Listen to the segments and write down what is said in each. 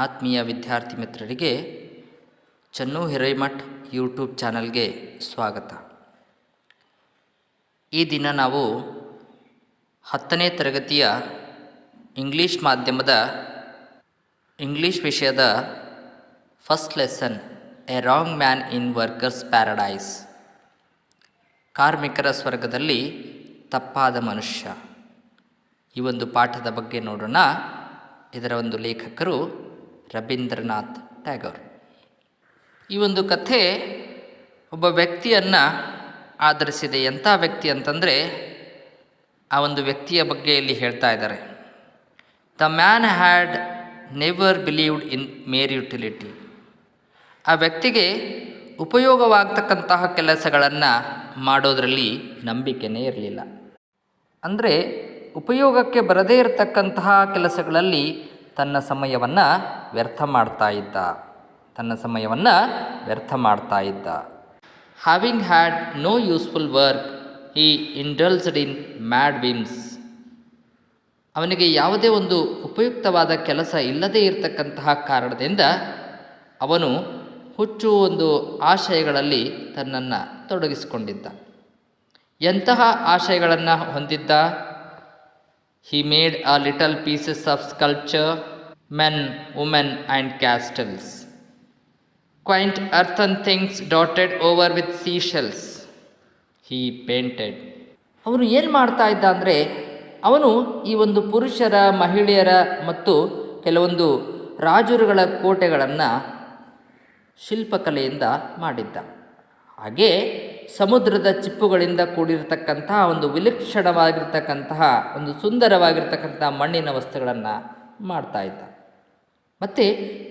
ಆತ್ಮೀಯ ವಿದ್ಯಾರ್ಥಿ ಮಿತ್ರರಿಗೆ ಚನ್ನು ಹಿರೇಮಠ್ ಯೂಟ್ಯೂಬ್ ಚಾನಲ್ಗೆ ಸ್ವಾಗತ. ಈ ದಿನ ನಾವು 10ನೇ ತರಗತಿಯ ಇಂಗ್ಲೀಷ್ ಮಾಧ್ಯಮದ ಇಂಗ್ಲೀಷ್ ವಿಷಯದ first lesson A wrong man in workers paradise, ಕಾರ್ಮಿಕರ ಸ್ವರ್ಗದಲ್ಲಿ ತಪ್ಪಾದ ಮನುಷ್ಯ, ಈ ಒಂದು ಪಾಠದ ಬಗ್ಗೆ ನೋಡೋಣ. ಇದರ ಒಂದು ಲೇಖಕರು ರವೀಂದ್ರನಾಥ್ ಟ್ಯಾಗೋರ್. ಈ ಒಂದು ಕಥೆ ಒಬ್ಬ ವ್ಯಕ್ತಿಯನ್ನು ಆಧರಿಸಿದೆ. ಎಂಥ ವ್ಯಕ್ತಿ ಅಂತಂದರೆ, ಆ ಒಂದು ವ್ಯಕ್ತಿಯ ಬಗ್ಗೆ ಇಲ್ಲಿ ಹೇಳ್ತಾ ಇದ್ದಾರೆ. The man had never believed in ಮೇರ್ ಯುಟಿಲಿಟಿ. ಆ ವ್ಯಕ್ತಿಗೆ ಉಪಯೋಗವಾಗ್ತಕ್ಕಂತಹ ಕೆಲಸಗಳನ್ನು ಮಾಡೋದರಲ್ಲಿ ನಂಬಿಕೆನೇ ಇರಲಿಲ್ಲ. ಅಂದರೆ ಉಪಯೋಗಕ್ಕೆ ಬರದೇ ಇರತಕ್ಕಂತಹ ಕೆಲಸಗಳಲ್ಲಿ ತನ್ನ ಸಮಯವನ್ನು ವ್ಯರ್ಥ ಮಾಡ್ತಾ ಇದ್ದ. Having had no useful work he indulged in mad whims. ಅವನಿಗೆ ಯಾವುದೇ ಒಂದು ಉಪಯುಕ್ತವಾದ ಕೆಲಸ ಇಲ್ಲದೇ ಇರತಕ್ಕಂತಹ ಕಾರಣದಿಂದ ಅವನು ಹುಚ್ಚು ಒಂದು ಆಶಯಗಳಲ್ಲಿ ತನ್ನನ್ನು ತೊಡಗಿಸಿಕೊಂಡಿದ್ದ. ಎಂತಹ ಆಶಯಗಳನ್ನು ಹೊಂದಿದ್ದ? He made a little pieces of sculpture, men, women and castles, quaint earthen things dotted over with seashells. He painted. ಅವನು ಏನು ಮಾಡ್ತಾ ಇದ್ದ ಅಂದರೆ, ಅವನು ಈ ಒಂದು ಪುರುಷರ, ಮಹಿಳೆಯರ ಮತ್ತು ಕೆಲವೊಂದು ರಾಜರುಗಳ ಕೋಟೆಗಳನ್ನು ಶಿಲ್ಪಕಲೆಯಿಂದ ಮಾಡಿದ್ದ. ಹಾಗೆ ಸಮುದ್ರದ ಚಿಪ್ಪುಗಳಿಂದ ಕೂಡಿರತಕ್ಕಂತಹ ಒಂದು ವಿಲಕ್ಷಣವಾಗಿರ್ತಕ್ಕಂತಹ ಒಂದು ಸುಂದರವಾಗಿರ್ತಕ್ಕಂತಹ ಮಣ್ಣಿನ ವಸ್ತುಗಳನ್ನು ಮಾಡ್ತಾ ಇದ್ದ. ಮತ್ತು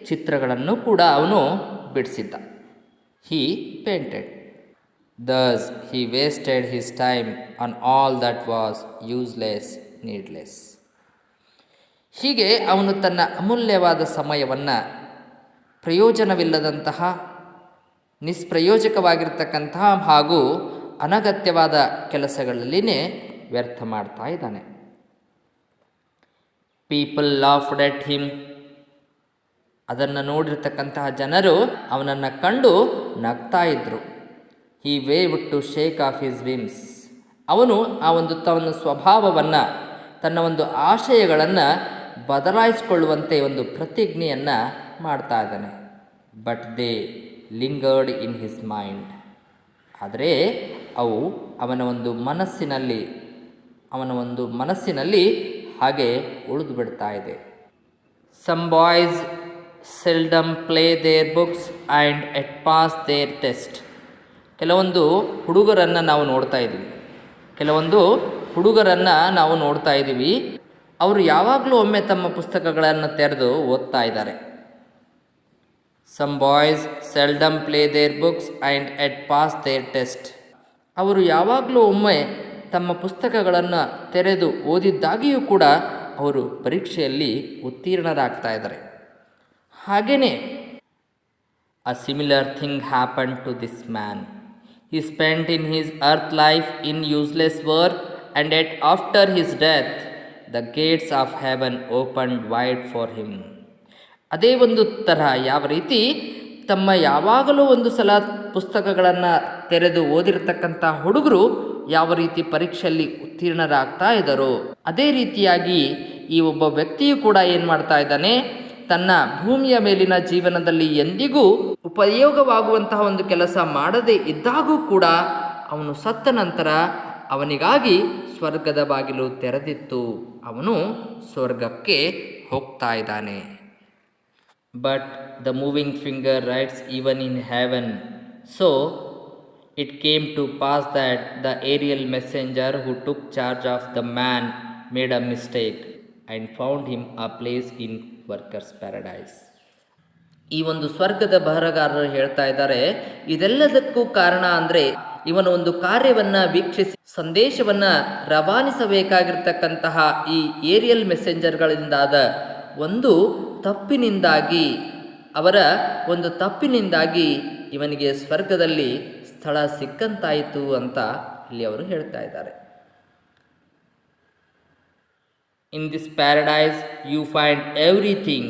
ಚಿತ್ರಗಳನ್ನು ಕೂಡ ಅವನು ಬಿಡಿಸಿದ್ದ. He painted. Thus he wasted his time on all that was useless, needless. ಹೀಗೆ ಅವನು ತನ್ನ ಅಮೂಲ್ಯವಾದ ಸಮಯವನ್ನು ಪ್ರಯೋಜನವಿಲ್ಲದಂತಹ, ನಿಷ್ಪ್ರಯೋಜಕವಾಗಿರ್ತಕ್ಕಂತಹ ಹಾಗೂ ಅನಗತ್ಯವಾದ ಕೆಲಸಗಳಲ್ಲಿನೇ ವ್ಯರ್ಥ ಮಾಡ್ತಾ ಇದ್ದಾನೆ. People laughed at him. ಅದನ್ನು ನೋಡಿರ್ತಕ್ಕಂತಹ ಜನರು ಅವನನ್ನು ಕಂಡು ನಗ್ತಾ ಇದ್ದರು. He waved to shake off his whims. ಅವನು ಆ ಒಂದು ತನ್ನ ಸ್ವಭಾವವನ್ನು, ತನ್ನ ಒಂದು ಆಶಯಗಳನ್ನು ಬದಲಾಯಿಸಿಕೊಳ್ಳುವಂತೆ ಒಂದು ಪ್ರತಿಜ್ಞೆಯನ್ನು ಮಾಡ್ತಾ ಇದ್ದಾನೆ. But they lingered in his mind. ಆದರೆ ಅವು ಅವನ ಒಂದು ಮನಸ್ಸಿನಲ್ಲಿ ಹಾಗೆ ಉಳಿದು ಬಿಡ್ತಾ ಇದೆ. Some boys seldom play their books and at pass their test. ಕೆಲವೊಂದು ಹುಡುಗರನ್ನು ನಾವು ನೋಡ್ತಾ ಇದ್ದೀವಿ. ಅವರು ಯಾವಾಗಲೂ ಒಮ್ಮೆ ತಮ್ಮ ಪುಸ್ತಕಗಳನ್ನು ತೆರೆದು ಓದ್ತಾ ಇದ್ದಾರೆ. Some boys seldom play their books and yet pass their test. ಅವರು ಯಾವಾಗಲೂ ಒಮ್ಮೆ ತಮ್ಮ ಪುಸ್ತಕಗಳನ್ನು ತೆರೆದು ಓದಿದ್ದಾಗಿಯೂ ಕೂಡ ಅವರು ಪರೀಕ್ಷೆಯಲ್ಲಿ ಉತ್ತೀರ್ಣರಾಗ್ತಾ ಇದ್ದಾರೆ. ಹಾಗೆಯೇ a similar thing happened to this man. He spent in his earth life in useless work, and yet after his death the gates of heaven opened wide for him. ಅದೇ ಒಂದು ತರಹ ಯಾವ ರೀತಿ ತಮ್ಮ ಯಾವಾಗಲೂ ಒಂದು ಸಲ ಪುಸ್ತಕಗಳನ್ನು ತೆರೆದು ಓದಿರತಕ್ಕಂಥ ಹುಡುಗರು ಯಾವ ರೀತಿ ಪರೀಕ್ಷೆಯಲ್ಲಿ ಉತ್ತೀರ್ಣರಾಗ್ತಾ ಇದ್ದಾರೋ, ಅದೇ ರೀತಿಯಾಗಿ ಈ ಒಬ್ಬ ವ್ಯಕ್ತಿಯು ಕೂಡ ಏನು ಮಾಡ್ತಾ ಇದ್ದಾನೆ, ತನ್ನ ಭೂಮಿಯ ಮೇಲಿನ ಜೀವನದಲ್ಲಿ ಎಂದಿಗೂ ಉಪಯೋಗವಾಗುವಂತಹ ಒಂದು ಕೆಲಸ ಮಾಡದೇ ಇದ್ದಾಗೂ ಕೂಡ ಅವನು ಸತ್ತ ನಂತರ ಅವನಿಗಾಗಿ ಸ್ವರ್ಗದ ಬಾಗಿಲು ತೆರೆದಿತ್ತು. ಅವನು ಸ್ವರ್ಗಕ್ಕೆ ಹೋಗ್ತಾ ಇದ್ದಾನೆ. But the moving finger writes even in heaven. So it came to pass that the aerial messenger who took charge of the man made a mistake and found him a place in workers' paradise. ಈ ಒಂದು ಸ್ವರ್ಗದ ಬರಹಗಾರರು ಹೇಳ್ತಾ ಇದ್ದಾರೆ, ಇದೆಲ್ಲದಕ್ಕೂ ಕಾರಣ ಅಂದರೆ ಇವನ ಒಂದು ಕಾರ್ಯವನ್ನು ವೀಕ್ಷಿಸಿ ಸಂದೇಶವನ್ನು ರವಾನಿಸಬೇಕಾಗಿರ್ತಕ್ಕಂತಹ ಈ ಏರಿಯಲ್ ಮೆಸೆಂಜರ್ಗಳಿಂದಾದ ಒಂದು ತಪ್ಪಿನಿಂದಾಗಿ, ಅವರ ಒಂದು ತಪ್ಪಿನಿಂದಾಗಿ ಇವನಿಗೆ ಸ್ವರ್ಗದಲ್ಲಿ ಸ್ಥಳ ಸಿಕ್ಕಂತಾಯಿತು ಅಂತ ಇಲ್ಲಿ ಅವರು ಹೇಳ್ತಾ ಇದ್ದಾರೆ. In this paradise you find everything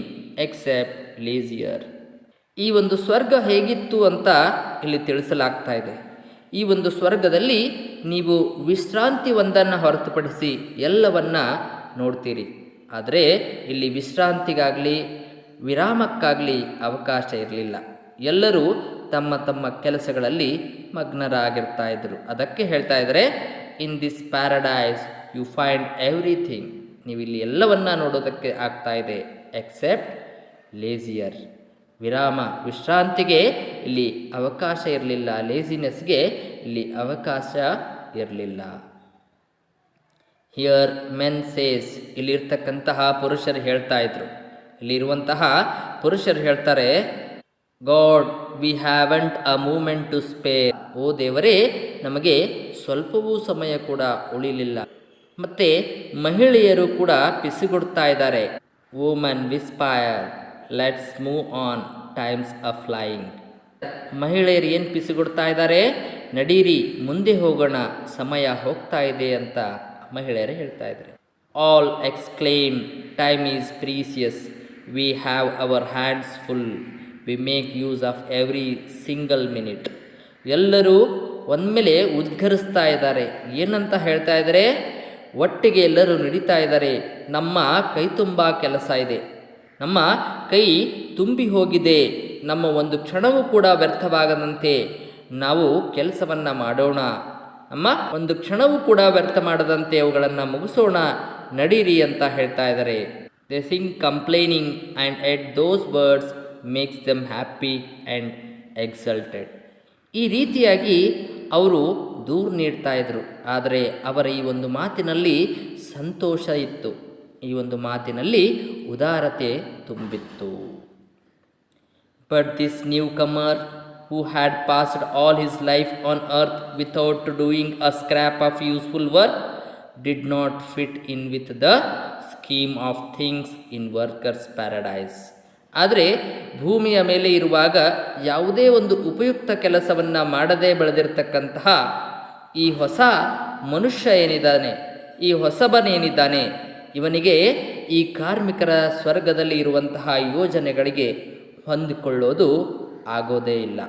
except leisure. ಈ ಒಂದು ಸ್ವರ್ಗ ಹೇಗಿತ್ತು ಅಂತ ಇಲ್ಲಿ ತಿಳಿಸಲಾಗ್ತಾ ಇದೆ. ಈ ಒಂದು ಸ್ವರ್ಗದಲ್ಲಿ ನೀವು ವಿಶ್ರಾಂತಿ ಒಂದನ್ನು ಹೊರತುಪಡಿಸಿ ಎಲ್ಲವನ್ನ ನೋಡ್ತೀರಿ. ಆದರೆ ಇಲ್ಲಿ ವಿಶ್ರಾಂತಿಗಾಗಲಿ ವಿರಾಮಕ್ಕಾಗಲಿ ಅವಕಾಶ ಇರಲಿಲ್ಲ. ಎಲ್ಲರೂ ತಮ್ಮ ತಮ್ಮ ಕೆಲಸಗಳಲ್ಲಿ ಮಗ್ನರಾಗಿರ್ತಾ ಇದ್ದರು. ಅದಕ್ಕೆ ಹೇಳ್ತಾ ಇದ್ದಾರೆ, in this paradise you find everything. ನೀವು ಇಲ್ಲಿ ಎಲ್ಲವನ್ನ ನೋಡೋದಕ್ಕೆ ಆಗ್ತಾ ಇದೆ ಎಕ್ಸೆಪ್ಟ್ ಲೇಸಿಯರ್. ವಿಶ್ರಾಂತಿಗೆ ಇಲ್ಲಿ ಅವಕಾಶ ಇರಲಿಲ್ಲ, ಲೇಸಿನೆಸ್ಗೆ ಇಲ್ಲಿ ಅವಕಾಶ ಇರಲಿಲ್ಲ. ಹಿಯರ್ ಮೆನ್ ಸೇಸ್, ಇಲ್ಲಿರ್ತಕ್ಕಂತಹ ಪುರುಷರು ಹೇಳ್ತಾ ಇದ್ರು, ಇಲ್ಲಿರುವಂತಹ ಪುರುಷರು ಹೇಳ್ತಾರೆ, god we haven't a moment to spare. ಓ ದೇವರೇ, ನಮಗೆ ಸ್ವಲ್ಪವೂ ಸಮಯ ಕೂಡ ಉಳಿಲಿಲ್ಲ. ಮತ್ತೆ ಮಹಿಳೆಯರು ಕೂಡ ಪಿಸಿಗೊಡ್ತಾ ಇದ್ದಾರೆ. Women whisper, let's move on, time's a flying. ಮಹಿಳೆಯರು ಏನು ಪಿಸಿಗೊಡ್ತಾ ಇದ್ದಾರೆ? ನಡೀರಿ, ಮುಂದೆ ಹೋಗೋಣ, ಸಮಯ ಹೋಗ್ತಾ ಇದೆ ಅಂತ ಮಹಿಳೆಯರು ಹೇಳ್ತಾ ಇದ್ದಾರೆ. All exclaim, time is precious, we have our hands full, we make use of every single minute. ಎಲ್ಲರೂ ಒಂದ್ಮೇಲೆ ಉದ್ಗರಿಸ್ತಾ ಇದ್ದಾರೆ. ಏನಂತ ಹೇಳ್ತಾ ಇದ್ದಾರೆ? ಒಟ್ಟಿಗೆ ಎಲ್ಲರೂ ನಡೀತಾ ಇದ್ದಾರೆ. ನಮ್ಮ ಕೈ ತುಂಬ ಕೆಲಸ ಇದೆ, ನಮ್ಮ ಕೈ ತುಂಬಿ ಹೋಗಿದೆ, ನಮ್ಮ ಒಂದು ಕ್ಷಣವೂ ಕೂಡ ವ್ಯರ್ಥವಾಗದಂತೆ ನಾವು ಕೆಲಸವನ್ನು ಮಾಡೋಣ, ನಮ್ಮ ಒಂದು ಕ್ಷಣವೂ ಕೂಡ ವ್ಯರ್ಥ ಮಾಡದಂತೆ ಅವುಗಳನ್ನು ಮುಗಿಸೋಣ, ನಡೀರಿ ಅಂತ ಹೇಳ್ತಾ ಇದ್ದಾರೆ. They sing complaining and at those words makes them happy and exalted. ಈ ರೀತಿಯಾಗಿ ಅವರು ದೂರು ನೀಡ್ತಾ ಇದ್ರು. ಆದರೆ ಅವರ ಈ ಒಂದು ಮಾತಿನಲ್ಲಿ ಸಂತೋಷ ಇತ್ತು, ಈ ಒಂದು ಮಾತಿನಲ್ಲಿ ಉದಾರತೆ ತುಂಬಿತ್ತು. But this new Qamar who had passed all his life on earth without doing a scrap of useful work did not fit in with the scheme of things in workers' paradise. ಆದರೆ ಭೂಮಿಯ ಮೇಲೆ ಇರುವಾಗ ಯಾವುದೇ ಒಂದು ಉಪಯುಕ್ತ ಕೆಲಸವನ್ನು ಮಾಡದೇ ಬೆಳೆದಿರ್ತಕ್ಕಂತಹ ಈ ಹೊಸ ಮನುಷ್ಯ ಏನಿದ್ದಾನೆ, ಈ ಹೊಸಬನೇನಿದ್ದಾನೆ, ಇವನಿಗೆ ಈ ಕಾರ್ಮಿಕರ ಸ್ವರ್ಗದಲ್ಲಿ ಇರುವಂತಹ ಯೋಜನೆಗಳಿಗೆ ಹೊಂದಿಕೊಳ್ಳೋದು ಆಗೋದೇ ಇಲ್ಲ.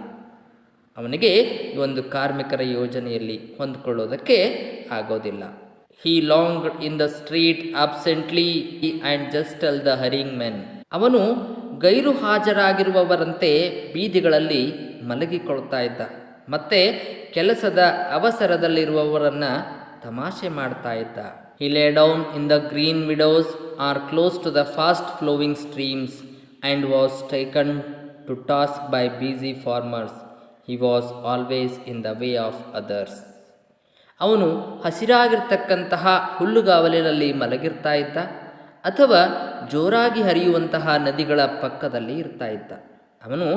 ಅವನಿಗೆ ಈ ಒಂದು ಕಾರ್ಮಿಕರ ಯೋಜನೆಯಲ್ಲಿ ಹೊಂದಿಕೊಳ್ಳೋದಕ್ಕೆ ಆಗೋದಿಲ್ಲ. He longed in the street absently and jostled the hurrying men. ಅವನು ಗೈರು ಹಾಜರಾಗಿರುವವರಂತೆ ಬೀದಿಗಳಲ್ಲಿ ಮಲಗಿಕೊಳ್ತಾ ಇದ್ದ, ಮತ್ತೆ ಕೆಲಸದ ಅವಸರದಲ್ಲಿರುವವರನ್ನು ತಮಾಷೆ ಮಾಡ್ತಾ ಇದ್ದ. He lay down in the green widows or close to the fast flowing streams and was taken to task by busy farmers. He was always in the way of others. ಅವನು ಹಸಿರಾಗಿರ್ತಕ್ಕಂತಹ ಹುಲ್ಲುಗಾವಲಿನಲ್ಲಿ ಮಲಗಿರ್ತಾ ಇದ್ದ, ಅಥವಾ ಜೋರಾಗಿ ಹರಿಯುವಂತಹ ನದಿಗಳ ಪಕ್ಕದಲ್ಲಿ ಇರ್ತಾ ಇದ್ದ. ಅವನು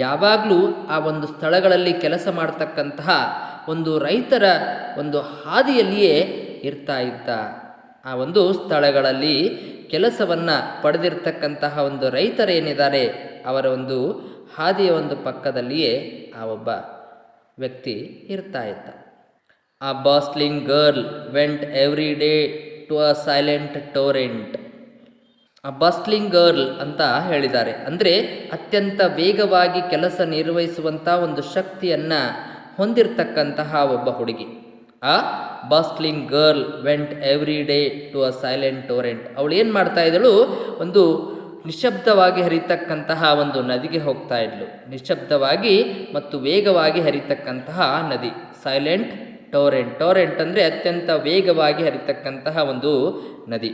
ಯಾವಾಗಲೂ ಆ ಒಂದು ಸ್ಥಳಗಳಲ್ಲಿ ಕೆಲಸ ಮಾಡ್ತಕ್ಕಂತಹ ಒಂದು ರೈತರ ಒಂದು ಹಾದಿಯಲ್ಲಿಯೇ ಇರ್ತಾ ಇದ್ದ. ಆ ಒಂದು ಸ್ಥಳಗಳಲ್ಲಿ ಕೆಲಸವನ್ನು ಪಡೆದಿರ್ತಕ್ಕಂತಹ ಒಂದು ರೈತರೇನಿದ್ದಾರೆ, ಅವರ ಒಂದು ಹಾದಿಯ ಒಂದು ಪಕ್ಕದಲ್ಲಿಯೇ ಆ ಒಬ್ಬ ವ್ಯಕ್ತಿ ಇರ್ತಾ ಇದ್ದ. A bustling girl went every day to a silent torrent. A bustling girl ಅಂತ ಹೇಳಿದ್ದಾರೆ, ಅಂದರೆ ಅತ್ಯಂತ ವೇಗವಾಗಿ ಕೆಲಸ ನಿರ್ವಹಿಸುವಂಥ ಒಂದು ಶಕ್ತಿಯನ್ನು ಹೊಂದಿರತಕ್ಕಂತಹ ಒಬ್ಬ ಹುಡುಗಿ. A bustling girl went every day to a silent torrent. ಅವಳು ಏನು ಮಾಡ್ತಾ ಇದ್ದಳು? ಒಂದು ನಿಶಬ್ದವಾಗಿ ಹರಿತಕ್ಕಂತಹ ಒಂದು ನದಿಗೆ ಹೋಗ್ತಾ ಇದ್ಳು. ನಿಶಬ್ದವಾಗಿ ಮತ್ತು ವೇಗವಾಗಿ ಹರಿತಕ್ಕಂತಹ ನದಿ ಸೈಲೆಂಟ್ ಟೋರೆಂಟ್. ಟೋರೆಂಟ್ ಅಂದರೆ ಅತ್ಯಂತ ವೇಗವಾಗಿ ಹರಿತಕ್ಕಂತಹ ಒಂದು ನದಿ,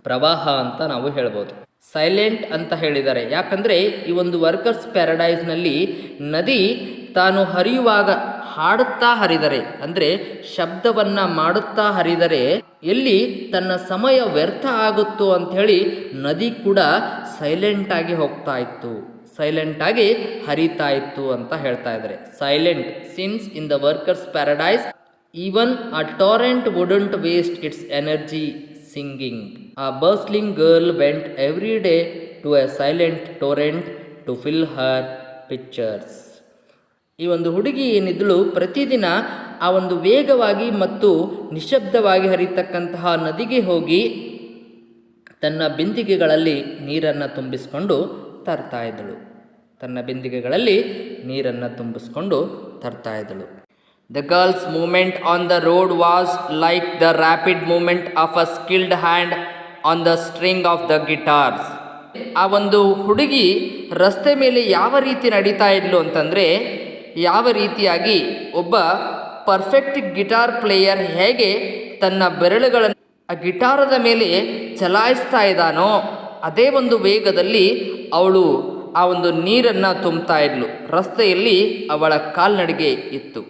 ಪ್ರವಾಹ ಅಂತ ನಾವು ಹೇಳ್ಬೋದು. ಸೈಲೆಂಟ್ ಅಂತ ಹೇಳಿದ್ದಾರೆ ಯಾಕಂದರೆ ಈ ಒಂದು ವರ್ಕರ್ಸ್ ಪ್ಯಾರಡೈಸ್ನಲ್ಲಿ ನದಿ ತಾನು ಹರಿಯುವಾಗ ಹಾಡುತ್ತಾ ಹರಿದರೆ, ಅಂದರೆ ಶಬ್ದವನ್ನು ಮಾಡುತ್ತಾ ಹರಿದರೆ ಎಲ್ಲಿ ತನ್ನ ಸಮಯ ವ್ಯರ್ಥ ಆಗುತ್ತೋ ಅಂಥೇಳಿ ನದಿ ಕೂಡ ಸೈಲೆಂಟಾಗಿ ಹೋಗ್ತಾ ಇತ್ತು, ಸೈಲೆಂಟಾಗಿ ಹರಿತಾ ಇತ್ತು ಅಂತ ಹೇಳ್ತಾ ಇದ್ದಾರೆ. Silent since in the workers paradise even a Torrent wouldn't waste it's energy singing. A bustling girl went every day to a silent torrent to fill her pitchers. ಈ ಒಂದು ಹುಡುಗಿ ಏನಿದ್ದಳು ಪ್ರತಿದಿನ ಆ ಒಂದು ವೇಗವಾಗಿ ಮತ್ತು ನಿಶಬ್ದವಾಗಿ ಹರಿತಕ್ಕಂತಹ ನದಿಗೆ ಹೋಗಿ ತನ್ನ ಬಿಂದಿಗೆಗಳಲ್ಲಿ ನೀರನ್ನು ತುಂಬಿಸಿಕೊಂಡು ತರ್ತಾ ಇದ್ದಳು. ತನ್ನ ಬಿಂದಿಗೆಗಳಲ್ಲಿ ನೀರನ್ನು ತುಂಬಿಸ್ಕೊಂಡು ತರ್ತಾ ಇದ್ದಳು. The girl's movement on the road was like the rapid movement of a skilled hand on the string of the guitars. ಆ ಒಂದು ಹುಡುಗಿ ರಸ್ತೆ ಮೇಲೆ ಯಾವ ರೀತಿ ನಡೀತಾ ಇದ್ಲು ಅಂತಂದರೆ, ಯಾವ ರೀತಿಯಾಗಿ ಒಬ್ಬ ಪರ್ಫೆಕ್ಟ್ ಗಿಟಾರ್ ಪ್ಲೇಯರ್ ಹೇಗೆ ತನ್ನ ಬೆರಳುಗಳನ್ನು ಆ ಗಿಟಾರದ ಮೇಲೆ ಚಲಾಯಿಸ್ತಾ ಇದ್ದಾನೋ ಅದೇ ಒಂದು ವೇಗದಲ್ಲಿ ಅವಳು ಆ ಒಂದು ನೀರನ್ನು ತುಂಬ್ತಾ ಇದ್ಲು. ರಸ್ತೆಯಲ್ಲಿ ಅವಳ ಕಾಲ್ನಡಿಗೆ ಇತ್ತು.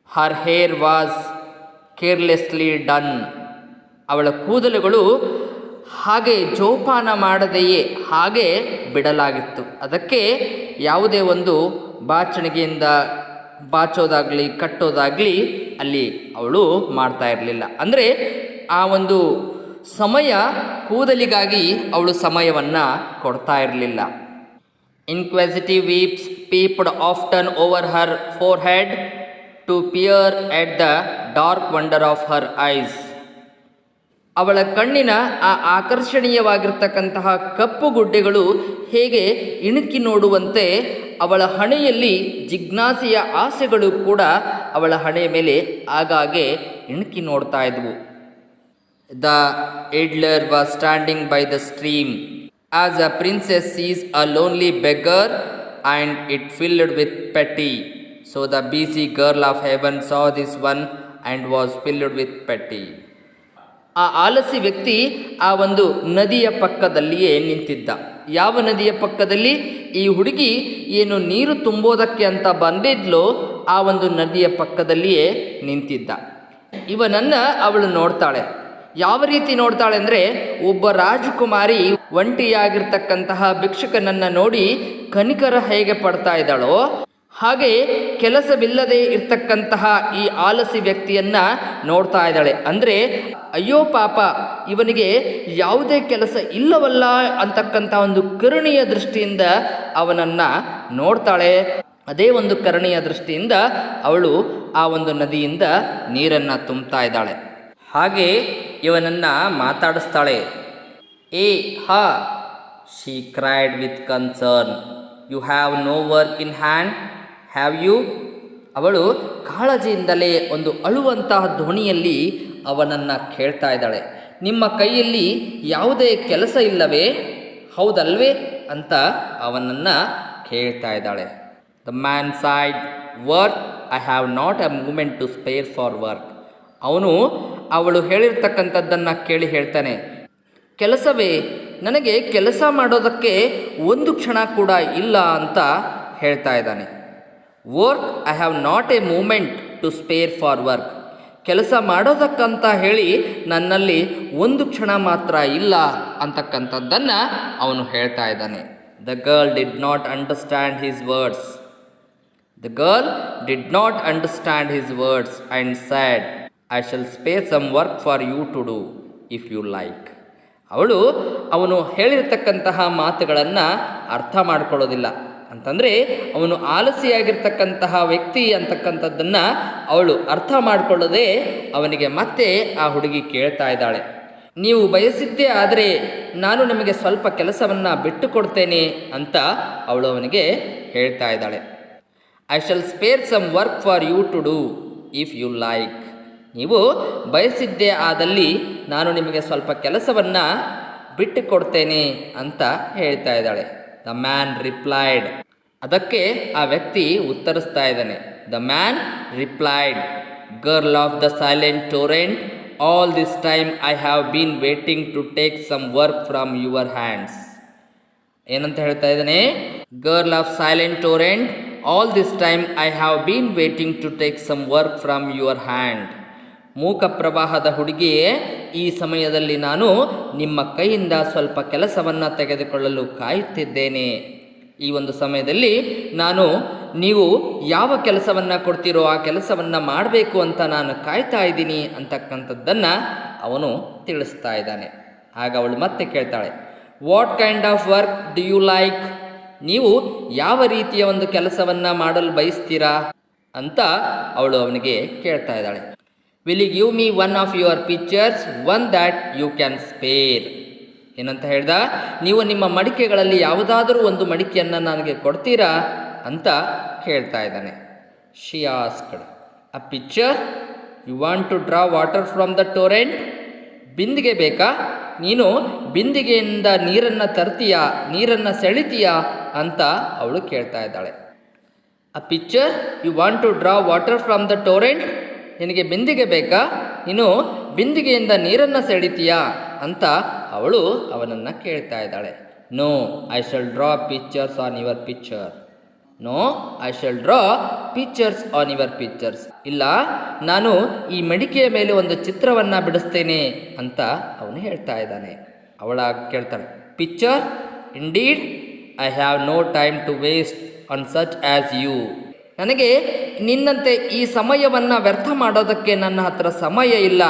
ಹರ್ ಹೇರ್ ವಾಸ್ ಕೇರ್ಲೆಸ್ಲಿ ಡನ್. ಅವಳ ಕೂದಲುಗಳು ಹಾಗೆ ಜೋಪಾನ ಮಾಡದೆಯೇ ಹಾಗೆ ಬಿಡಲಾಗಿತ್ತು. ಅದಕ್ಕೆ ಯಾವುದೇ ಒಂದು ಬಾಚಣಿಗೆಯಿಂದ ಬಾಚೋದಾಗಲಿ ಕಟ್ಟೋದಾಗಲಿ ಅಲ್ಲಿ ಅವಳು ಮಾಡ್ತಾ ಇರಲಿಲ್ಲ. ಅಂದರೆ ಆ ಒಂದು ಸಮಯ ಕೂದಲಿಗಾಗಿ ಅವಳು ಸಮಯವನ್ನು ಕೊಡ್ತಾ ಇರಲಿಲ್ಲ. Inquisitive wisps peeped often over her forehead to peer at the dark wonder of her eyes. ಅವಳ ಕಣ್ಣಿನ ಆ ಆಕರ್ಷಣೀಯವಾಗಿರ್ತಕ್ಕಂತಹ ಕಪ್ಪು ಗುಡ್ಡೆಗಳು ಹೇಗೆ ಇಣುಕಿ ನೋಡುವಂತೆ ಅವಳ ಹಣೆಯಲ್ಲಿ ಜಿಜ್ಞಾಸೆಯ ಆಸೆಗಳು ಕೂಡ ಅವಳ ಹಣೆಯ ಮೇಲೆ ಆಗಾಗ್ಗೆ ಇಣುಕಿ ನೋಡ್ತಾ ಇದ್ವು. The elder was standing by the stream as a princess sees a lonely beggar and it filled with pity. So the busy girl of heaven saw this one and was filled with pity. ಆ ಆಲಸಿ ವ್ಯಕ್ತಿ ಆ ಒಂದು ನದಿಯ ಪಕ್ಕದಲ್ಲಿಯೇ ನಿಂತಿದ್ದ. ಯಾವ ನದಿಯ ಪಕ್ಕದಲ್ಲಿ? ಈ ಹುಡುಗಿ ಏನು ನೀರು ತುಂಬೋದಕ್ಕೆ ಅಂತ ಬಂದಿದ್ಲೋ ಆ ಒಂದು ನದಿಯ ಪಕ್ಕದಲ್ಲಿಯೇ ನಿಂತಿದ್ದ. ಇವನನ್ನು ಅವಳು ನೋಡ್ತಾಳೆ. ಯಾವ ರೀತಿ ನೋಡ್ತಾಳೆ ಅಂದರೆ, ಒಬ್ಬ ರಾಜಕುಮಾರಿ ಒಂಟಿಯಾಗಿರ್ತಕ್ಕಂತಹ ಭಿಕ್ಷುಕನನ್ನು ನೋಡಿ ಕನಿಕರ ಹೇಗೆ ಪಡ್ತಾ ಇದ್ದಾಳೋ ಹಾಗೆ ಕೆಲಸವಿಲ್ಲದೆ ಇರ್ತಕ್ಕಂತಹ ಈ ಆಲಸಿ ವ್ಯಕ್ತಿಯನ್ನು ನೋಡ್ತಾ ಇದ್ದಾಳೆ. ಅಂದರೆ ಅಯ್ಯೋ ಪಾಪ, ಇವನಿಗೆ ಯಾವುದೇ ಕೆಲಸ ಇಲ್ಲವಲ್ಲ ಅಂತಕ್ಕಂಥ ಒಂದು ಕರುಣೆಯ ದೃಷ್ಟಿಯಿಂದ ಅವನನ್ನು ನೋಡ್ತಾಳೆ. ಅದೇ ಒಂದು ಕರುಣೆಯ ದೃಷ್ಟಿಯಿಂದ ಅವಳು ಆ ಒಂದು ನದಿಯಿಂದ ನೀರನ್ನು ತುಂಬ್ತಾ ಇದ್ದಾಳೆ. ಹಾಗೆ ಇವನನ್ನು ಮಾತಾಡಿಸ್ತಾಳೆ. Ah ha, she cried with concern, you have no work in hand have you. ಅವಳು ಕಾಳಜಿಯಿಂದಲೇ ಒಂದು ಅಳುವಂತಹ ಧ್ವನಿಯಲ್ಲಿ ಅವನನ್ನು ಕೇಳ್ತಾ ಇದ್ದಾಳೆ. ನಿಮ್ಮ ಕೈಯಲ್ಲಿ ಯಾವುದೇ ಕೆಲಸ ಇಲ್ಲವೇ, ಹೌದಲ್ವೇ ಅಂತ ಅವನನ್ನು ಕೇಳ್ತಾ ಇದ್ದಾಳೆ. The man sighed, work, I have not a moment to spare for work. ಅವನು ಅವಳು ಹೇಳಿರ್ತಕ್ಕಂಥದ್ದನ್ನು ಕೇಳಿ ಹೇಳ್ತಾನೆ, ಕೆಲಸವೇ, ನನಗೆ ಕೆಲಸ ಮಾಡೋದಕ್ಕೆ ಒಂದು ಕ್ಷಣ ಕೂಡ ಇಲ್ಲ ಅಂತ ಹೇಳ್ತಾ ಇದ್ದಾನೆ. Work, I have not a moment to spare for work. ಕೆಲಸ ಮಾಡೋದಕ್ಕಂತ ಹೇಳಿ ನನ್ನಲ್ಲಿ ಒಂದು ಕ್ಷಣ ಮಾತ್ರ ಇಲ್ಲ ಅಂತಕ್ಕಂಥದ್ದನ್ನು ಅವನು ಹೇಳ್ತಾ ಇದ್ದಾನೆ. The girl did not understand his words. The girl did not understand his words and said, I shall spare some work for you to do if you like. ಅವನು ಹೇಳಿರ್ತಕ್ಕಂತಹ ಮಾತುಗಳನ್ನು ಅರ್ಥ ಮಾಡ್ಕೊಳ್ಳೋದಿಲ್ಲ. ಅಂತಂದರೆ ಅವನು ಆಲಸಿಯಾಗಿರ್ತಕ್ಕಂತಹ ವ್ಯಕ್ತಿ ಅಂತಕ್ಕಂಥದ್ದನ್ನು ಅವಳು ಅರ್ಥ ಮಾಡಿಕೊಳ್ಳದೆ ಅವನಿಗೆ ಮತ್ತೆ ಆ ಹುಡುಗಿ ಕೇಳ್ತಾ ಇದ್ದಾಳೆ. ನೀವು ಬಯಸಿದ್ದೇ ಆದರೆ ನಾನು ನಿಮಗೆ ಸ್ವಲ್ಪ ಕೆಲಸವನ್ನು ಬಿಟ್ಟು ಕೊಡ್ತೇನೆ ಅಂತ ಅವಳು ಅವನಿಗೆ ಹೇಳ್ತಾ ಇದ್ದಾಳೆ. I shall spare some work for you to do if you like. ನೀವು ಬಯಸಿದ್ದೇ ಆದಲ್ಲಿ ನಾನು ನಿಮಗೆ ಸ್ವಲ್ಪ ಕೆಲಸವನ್ನು ಬಿಟ್ಟು ಕೊಡ್ತೇನೆ ಅಂತ ಹೇಳ್ತಾ ಇದ್ದಾಳೆ. The man replied. ಅದಕ್ಕೆ ಆ ವ್ಯಕ್ತಿ ಉತ್ತರಿಸ್ತಾ ಇದ್ದಾನೆ. The man replied, girl of the silent torrent, all this time I have been waiting to take some work from your hands. ಏನಂತ ಹೇಳ್ತಾ ಇದ್ದಾನೆ? Girl of silent torrent, all this time I have been waiting to take some work from your hand. ಮೂಕ ಪ್ರವಾಹದ ಹುಡುಗಿಯೇ, ಈ ಸಮಯದಲ್ಲಿ ನಾನು ನಿಮ್ಮ ಕೈಯಿಂದ ಸ್ವಲ್ಪ ಕೆಲಸವನ್ನು ತೆಗೆದುಕೊಳ್ಳಲು ಕಾಯುತ್ತಿದ್ದೇನೆ. ಈ ಒಂದು ಸಮಯದಲ್ಲಿ ನೀವು ಯಾವ ಕೆಲಸವನ್ನು ಕೊಡ್ತೀರೋ ಆ ಕೆಲಸವನ್ನು ಮಾಡಬೇಕು ಅಂತ ನಾನು ಕಾಯ್ತಾ ಇದ್ದೀನಿ ಅಂತಕ್ಕಂಥದ್ದನ್ನು ಅವನು ತಿಳಿಸ್ತಾ ಇದ್ದಾನೆ. ಆಗ ಅವಳು ಮತ್ತೆ ಕೇಳ್ತಾಳೆ, what kind of work do you like? ನೀವು ಯಾವ ರೀತಿಯ ಒಂದು ಕೆಲಸವನ್ನು ಮಾಡಲು ಬಯಸ್ತೀರಾ ಅಂತ ಅವಳು ಅವನಿಗೆ ಕೇಳ್ತಾ ಇದ್ದಾಳೆ. Will you give me one of your pitchers, one that you can spare. ಏನಂತ ಹೇಳ್ದ, ನೀವು ನಿಮ್ಮ ಮಡಿಕೆಗಳಲ್ಲಿ ಯಾವುದಾದರೂ ಒಂದು ಮಡಿಕೆಯನ್ನು ನನಗೆ ಕೊಡ್ತೀರಾ ಅಂತ ಕೇಳ್ತಾ ಇದ್ದಾನೆ. She asked, a pitcher? You want to draw water from the torrent? ಬಿಂದಿಗೆ ಬೇಕಾ? ನೀನು ಬಿಂದಿಗೆಯಿಂದ ನೀರನ್ನು ತರ್ತೀಯಾ, ನೀರನ್ನು ಸೆಳಿತೀಯಾ ಅಂತ ಅವಳು ಕೇಳ್ತಾ ಇದ್ದಾಳೆ. A pitcher? You want to draw water from the torrent? ನಿನಗೆ ಬಿಂದಿಗೆ ಬೇಕಾ? ನೀನು ಬಿಂದಿಗೆಯಿಂದ ನೀರನ್ನು ಸೆಳಿತೀಯಾ ಅಂತ ಅವಳು ಅವನನ್ನು ಕೇಳ್ತಾ ಇದ್ದಾಳೆ. No, I shall draw pictures on your pitcher. No, I shall draw pictures on your pitchers. ಇಲ್ಲ, ನಾನು ಈ ಮಡಿಕೆಯ ಮೇಲೆ ಒಂದು ಚಿತ್ರವನ್ನು ಬಿಡಿಸ್ತೇನೆ ಅಂತ ಅವನು ಹೇಳ್ತಾ ಇದ್ದಾನೆ. ಅವಳ ಕೇಳ್ತಾಳೆ, picture? Indeed, I have no time to waste on such as you. ನನಗೆ ನಿನ್ನಂತೆ ಈ ಸಮಯವನ್ನು ವ್ಯರ್ಥ ಮಾಡೋದಕ್ಕೆ ನನ್ನ ಹತ್ರ ಸಮಯ ಇಲ್ಲ.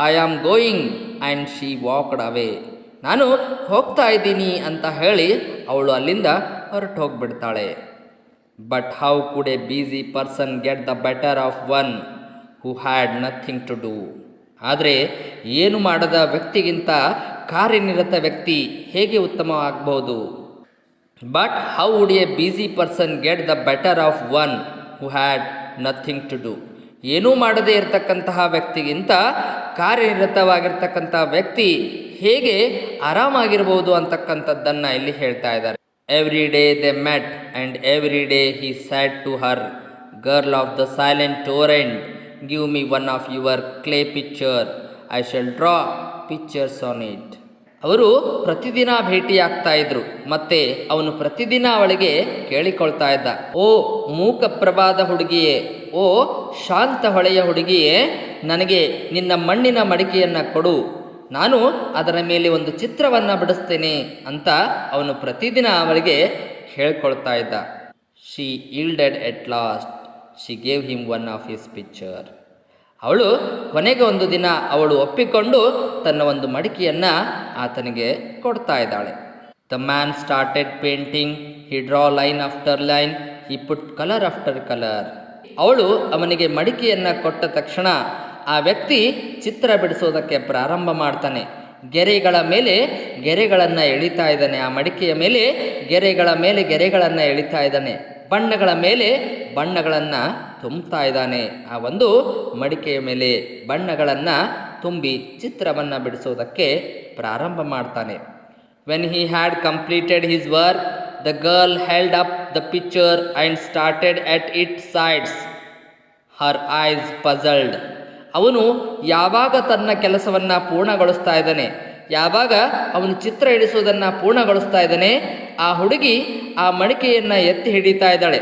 I am going and she walked away. ನಾನು ಹೋಗ್ತಾ ಇದ್ದೀನಿ ಅಂತ ಹೇಳಿ ಅವಳು ಅಲ್ಲಿಂದ ಹೊರಟು ಹೋಗಿಬಿಡ್ತಾಳೆ. But how could a busy person get the better of one who had nothing to do? ಆದರೆ ಏನು ಮಾಡದ ವ್ಯಕ್ತಿಗಿಂತ ಕಾರ್ಯನಿರತ ವ್ಯಕ್ತಿ ಹೇಗೆ ಉತ್ತಮವಾಗಬಹುದು? But how would a busy person get the better of one who had nothing to do? ಏನೂ ಮಾಡದೇ ಇರತಕ್ಕಂತಹ ವ್ಯಕ್ತಿಗಿಂತ ಕಾರ್ಯನಿರತವಾಗಿರ್ತಕ್ಕಂಥ ವ್ಯಕ್ತಿ ಹೇಗೆ ಆರಾಮಾಗಿರ್ಬೋದು ಅಂತಕ್ಕಂಥದ್ದನ್ನು ಇಲ್ಲಿ ಹೇಳ್ತಾ ಇದ್ದಾರೆ. Every day they met and every day he said to her, girl of the silent torrent, give me one of your clay pitcher, I shall draw pictures on it. ಅವರು ಪ್ರತಿದಿನ ಭೇಟಿಯಾಗ್ತಾ ಇದ್ರು, ಮತ್ತೆ ಅವನು ಪ್ರತಿದಿನ ಅವಳಿಗೆ ಕೇಳಿಕೊಳ್ತಾ ಇದ್ದ, ಓ ಮೂಕಪ್ರಭಾದ ಹುಡುಗಿಯೇ, ಓ ಶಾಂತ ಹೊಳೆಯ ಹುಡುಗಿಯೇ, ನನಗೆ ನಿನ್ನ ಮಣ್ಣಿನ ಮಡಿಕೆಯನ್ನು ಕೊಡು, ನಾನು ಅದರ ಮೇಲೆ ಒಂದು ಚಿತ್ರವನ್ನು ಬಿಡಿಸ್ತೇನೆ ಅಂತ ಅವನು ಪ್ರತಿದಿನ ಅವಳಿಗೆ ಹೇಳ್ಕೊಳ್ತಾ ಇದ್ದ. She yielded at last, she gave him one of his picture. ಅವಳು ಕೊನೆಗೆ ಒಂದು ದಿನ ಅವಳು ಒಪ್ಪಿಕೊಂಡು ತನ್ನ ಒಂದು ಮಡಿಕೆಯನ್ನು ಆತನಿಗೆ ಕೊಡ್ತಾ ಇದ್ದಾಳೆ. The man started painting, he draw line after line, he put colour after colour. ಅವಳು ಅವನಿಗೆ ಮಡಿಕೆಯನ್ನು ಕೊಟ್ಟ ತಕ್ಷಣ ಆ ವ್ಯಕ್ತಿ ಚಿತ್ರ ಬಿಡಿಸೋದಕ್ಕೆ ಪ್ರಾರಂಭ ಮಾಡ್ತಾನೆ. ಗೆರೆಗಳ ಮೇಲೆ ಗೆರೆಗಳನ್ನು ಎಳಿತಾ ಇದ್ದಾನೆ, ಆ ಮಡಿಕೆಯ ಮೇಲೆ ಗೆರೆಗಳನ್ನು ಎಳಿತಾ ಇದ್ದಾನೆ, ಬಣ್ಣಗಳ ಮೇಲೆ ಬಣ್ಣಗಳನ್ನು ತುಂಬುತ್ತಾ ಇದ್ದಾನೆ. ಆ ಒಂದು ಮಡಿಕೆಯ ಮೇಲೆ ಬಣ್ಣಗಳನ್ನು ತುಂಬಿ ಚಿತ್ರವನ್ನು ಬಿಡಿಸೋದಕ್ಕೆ ಪ್ರಾರಂಭ ಮಾಡ್ತಾನೆ. When he had completed his work, the girl held up the picture and started at it sides, her eyes puzzled. ಅವನು ಯಾವಾಗ ತನ್ನ ಕೆಲಸವನ್ನು ಪೂರ್ಣಗೊಳಿಸ್ತಾ ಇದ್ದಾನೆ, ಯಾವಾಗ ಅವನು ಚಿತ್ರ ಹಿಡಿಸೋದನ್ನು ಪೂರ್ಣಗೊಳಿಸ್ತಾ ಇದ್ದಾನೆ, ಆ ಹುಡುಗಿ ಆ ಮಡಿಕೆಯನ್ನು ಎತ್ತಿ ಹಿಡಿತಾ ಇದ್ದಾಳೆ.